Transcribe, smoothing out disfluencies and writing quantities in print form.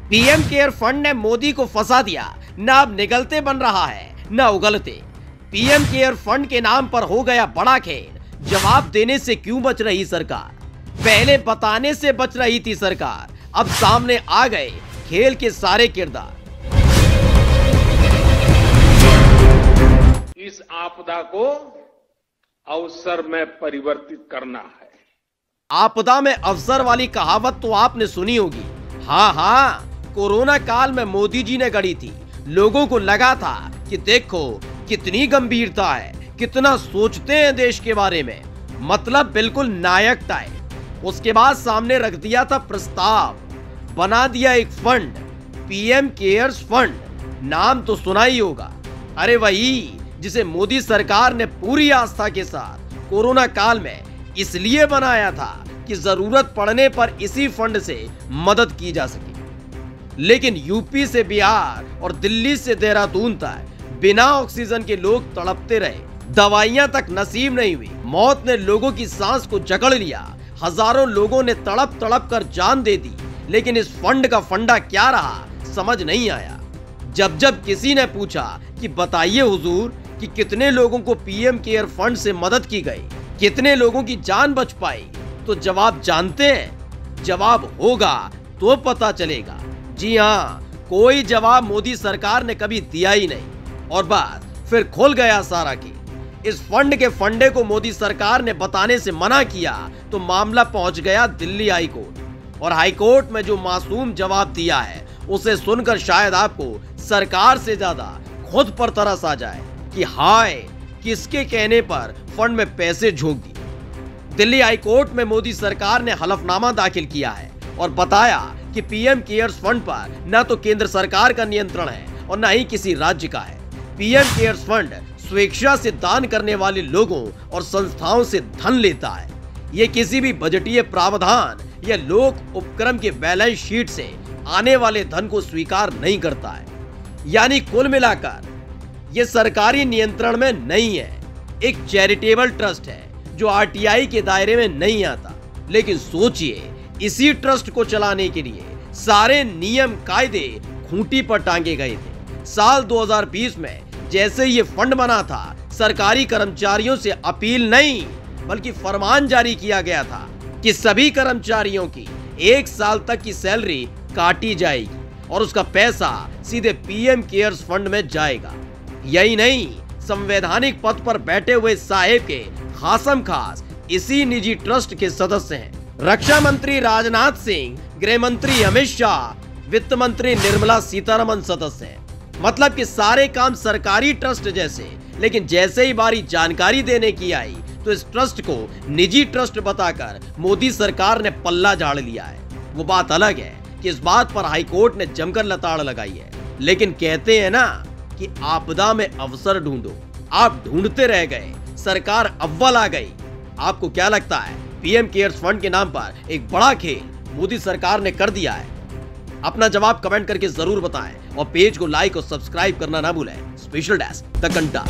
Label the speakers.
Speaker 1: PM care fund ने मोदी को फंसा दिया, न अब निगलते बन रहा है न उगलते। पीएम केयर फंड के नाम पर हो गया बड़ा खेल। जवाब देने से क्यों बच रही सरकार? पहले बताने से बच रही थी सरकार, अब सामने आ गए खेल के सारे किरदार।
Speaker 2: इस आपदा को अवसर में परिवर्तित करना है।
Speaker 1: आपदा में अवसर वाली कहावत तो आपने सुनी होगी। हाँ, कोरोना काल में मोदी जी ने गढ़ी थी। लोगों को लगा था कि देखो कितनी गंभीरता है, कितना सोचते हैं देश के बारे में, मतलब बिल्कुल नायकता है। उसके बाद सामने रख दिया था प्रस्ताव, बना दिया एक फंड, पीएम केयर्स फंड। नाम तो सुना ही होगा। अरे वही जिसे मोदी सरकार ने पूरी आस्था के साथ कोरोना काल में इसलिए बनाया था कि जरूरत पड़ने पर इसी फंड से मदद की जा सके। लेकिन यूपी से बिहार और दिल्ली से देहरादून तक बिना ऑक्सीजन के लोग तड़पते रहे, दवाइयां तक नसीब नहीं हुई, मौत ने लोगों की सांस को जकड़ लिया, हजारों लोगों ने तड़प तड़प कर जान दे दी। लेकिन इस फंड का फंडा क्या रहा समझ नहीं आया। जब किसी ने पूछा कि बताइए हुजूर कि कितने लोगों को पीएम केयर फंड से मदद की गई, कितने लोगों की जान बच पाई, तो जवाब जानते हैं? जवाब होगा तो पता चलेगा। जी हाँ, कोई जवाब मोदी सरकार ने कभी दिया ही नहीं। और बात फिर खुल गया सारा की। इस फंड के फंडे को मोदी सरकार ने बताने से मना किया तो मामला पहुंच गया दिल्ली हाई कोर्ट। और हाई कोर्ट में जो मासूम जवाब दिया है उसे सुनकर शायद आपको सरकार से ज्यादा खुद पर तरस आ जाए कि हाय, किसके कहने पर फंड में पैसे झोंक दिए। दिल्ली हाई कोर्ट में मोदी सरकार ने हलफनामा दाखिल किया है और बताया कि पीएम केयर्स फंड पर न तो केंद्र सरकार का नियंत्रण है और न ही किसी राज्य का है। पीएम केयर्स फंड स्वेच्छा से दान करने वाले लोगों और संस्थाओं से धन लेता है। ये किसी भी बजटीय प्रावधान या लोक उपक्रम के बैलेंस शीट से आने वाले धन को स्वीकार नहीं करता है। यानी कुल मिलाकर ये सरकारी नियंत्रण में नहीं है, एक चैरिटेबल ट्रस्ट है जो आरटीआई के दायरे में नहीं आता। लेकिन सोचिए, इसी ट्रस्ट को चलाने के लिए सारे नियम कायदे खूंटी पर टांगे गए थे। साल 2020 में जैसे ये फंड बना था, सरकारी कर्मचारियों से अपील नहीं बल्कि फरमान जारी किया गया था कि सभी कर्मचारियों की 1 साल तक की सैलरी काटी जाएगी और उसका पैसा सीधे पीएम केयर्स फंड में जाएगा। यही नहीं, संवैधानिक पद पर बैठे हुए साहेब के खासम खास इसी निजी ट्रस्ट के सदस्य हैं। रक्षा मंत्री राजनाथ सिंह, गृह मंत्री अमित शाह, वित्त मंत्री निर्मला सीतारमन सदस्य हैं। मतलब कि सारे काम सरकारी ट्रस्ट जैसे। लेकिन जैसे ही बारी जानकारी देने की आई तो इस ट्रस्ट को निजी ट्रस्ट बताकर मोदी सरकार ने पल्ला झाड़ लिया है। वो बात अलग है कि इस बात पर हाईकोर्ट ने जमकर लताड़ लगाई है। लेकिन कहते हैं ना कि आपदा में अवसर ढूंढो, आप ढूंढते रह गए, सरकार अव्वल आ गई। आपको क्या लगता है, पीएम केयर्स फंड के नाम पर एक बड़ा खेल मोदी सरकार ने कर दिया है? अपना जवाब कमेंट करके जरूर बताएं और पेज को लाइक और सब्सक्राइब करना ना भूलें। स्पेशल डेस्क द घंटा।